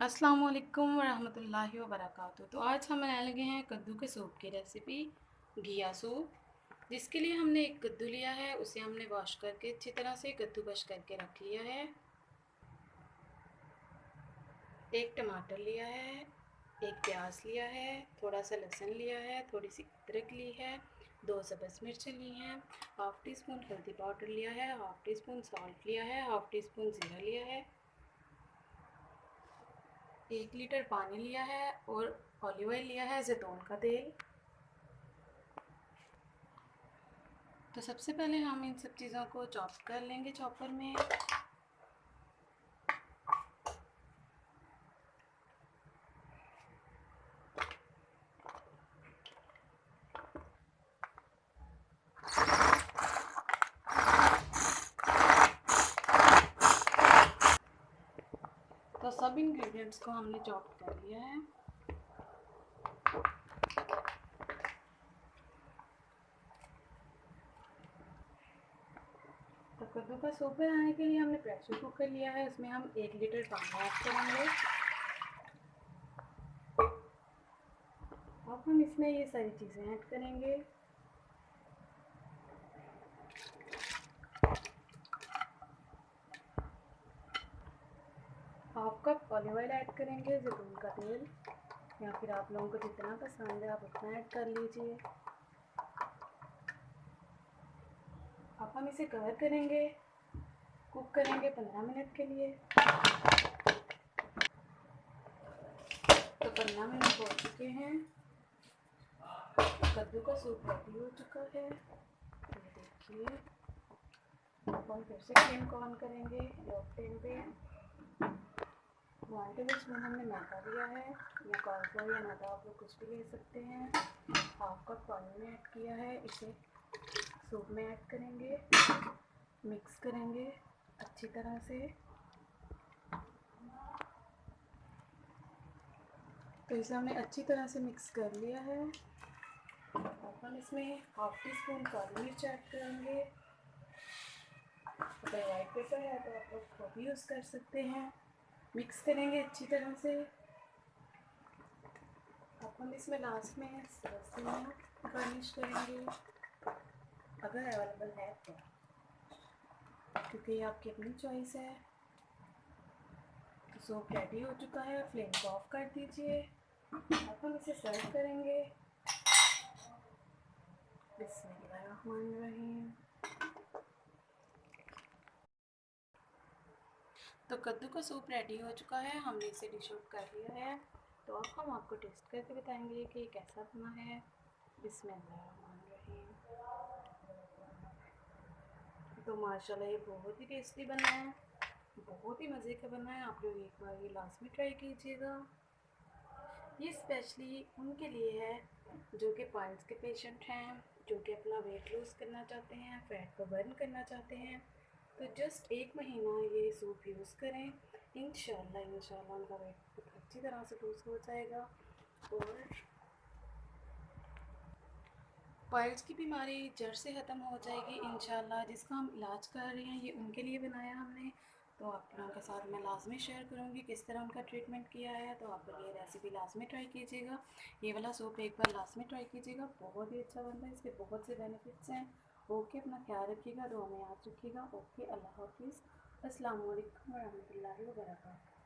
अस्सलाम वालेकुम वरहमतुल्लाहि वबरकातुहू। तो आज हम बनाने लगे हैं कद्दू के सूप की रेसिपी, घिया सूप। जिसके लिए हमने एक कद्दू लिया है, उसे हमने वॉश करके अच्छी तरह से कद्दूकश करके रख लिया है। एक टमाटर लिया है, एक प्याज लिया है, थोड़ा सा लहसुन लिया है, थोड़ी सी अदरक ली है, 2 सब्ज़ मिर्चें ली हैं, हाफ़ टी स्पून हल्दी पाउडर लिया है, हाफ़ टी स्पून सॉल्ट लिया है, हाफ़ टी स्पून ज़ीरा लिया है, 1 लीटर पानी लिया है और ऑलिव ऑयल लिया है, जैतून का तेल। तो सबसे पहले हम इन सब चीज़ों को चॉप कर लेंगे चॉपर में। तो सब इंग्रेडिएंट्स को हमने चॉप कर लिया है। तो कद्दू का सूप बनाने के लिए हमने प्रेशर कुकर लिया है, उसमें हम 1 लीटर पानी ऐड करेंगे। अब हम इसमें ये सारी चीज़ें ऐड करेंगे। Half cup olive oil add करेंगे, जैतून का तेल, या फिर आप लोगों को जितना पसंद है आप उतना ऐड कर लीजिए। अब हम इसे कवर करेंगे, कुक करेंगे 15 मिनट के लिए। तो 15 मिनट हो चुके हैं, कद्दू का सूप रेडी हो चुका है। ये देखिए, अब हम फिर से फ्लेम को ऑन करेंगे लो फ्लेम पे। 1 टेबल स्पून हमने मैदा लिया है, या कॉर्नफ्लोर या मैदा आप लोग कुछ भी ले सकते हैं। हाफ कप पानी में ऐड किया है, इसे सूप में ऐड करेंगे, मिक्स करेंगे अच्छी तरह से। तो इसे हमने अच्छी तरह से मिक्स कर लिया है। अब हम इसमें हाफ टी स्पून काली मिर्च ऐड करेंगे। अगर वाइट पेपर है तो आप लोग वो भी यूज़ कर सकते हैं। मिक्स करेंगे अच्छी तरह से। अब हम इसमें लास्ट में सब्जियाँ गार्निश करेंगे, अगर अवेलेबल है तो, क्योंकि ये आपकी अपनी चॉइस है। तो सूप रेडी हो चुका है, फ्लेम को ऑफ कर दीजिए। अब हम इसे सर्व करेंगे। बिस्मिल्लाहिर्रहमानिर्रहीम। तो कद्दू का सूप रेडी हो चुका है, हमने इसे डिश आउट कर लिया है। तो अब हम आपको टेस्ट करके बताएंगे कि कैसा बना है। बिस्मिल्लाहिर्रहमानिर्रहीम। तो माशाल्लाह ये बहुत ही टेस्टी बना है, बहुत ही मज़े का बना है। आप लोग एक बार ये लास्ट में ट्राई कीजिएगा। ये स्पेशली उनके लिए है जो कि पाइल्स के पेशेंट हैं, जो कि अपना वेट लूज़ करना चाहते हैं, फैट को बर्न करना चाहते हैं। तो जस्ट 1 महीना ये सूप यूज़ करें, इंशाल्लाह उनका वेट अच्छी तरह से लूज़ हो जाएगा। और पाइल्स की बीमारी जड़ से ख़त्म हो जाएगी इंशाल्लाह। जिसका हम इलाज कर रहे हैं ये उनके लिए बनाया हमने। तो आप लोगों के साथ मैं लाजमी शेयर करूँगी किस तरह उनका ट्रीटमेंट किया है। तो आप लोग ये रेसिपी लाजमी ट्राई कीजिएगा, ये वाला सूप एक बार लाजमी ट्राई कीजिएगा, बहुत ही अच्छा बनता है, इसके बहुत से बेनिफिट्स हैं। ओके, अपना ख्याल रखिएगा, दुआ में याद रखिएगा। ओके, अल्लाह हाफिज़। अस्सलाम वालेकुम वरहमतुल्लाहि वबरकातुहू।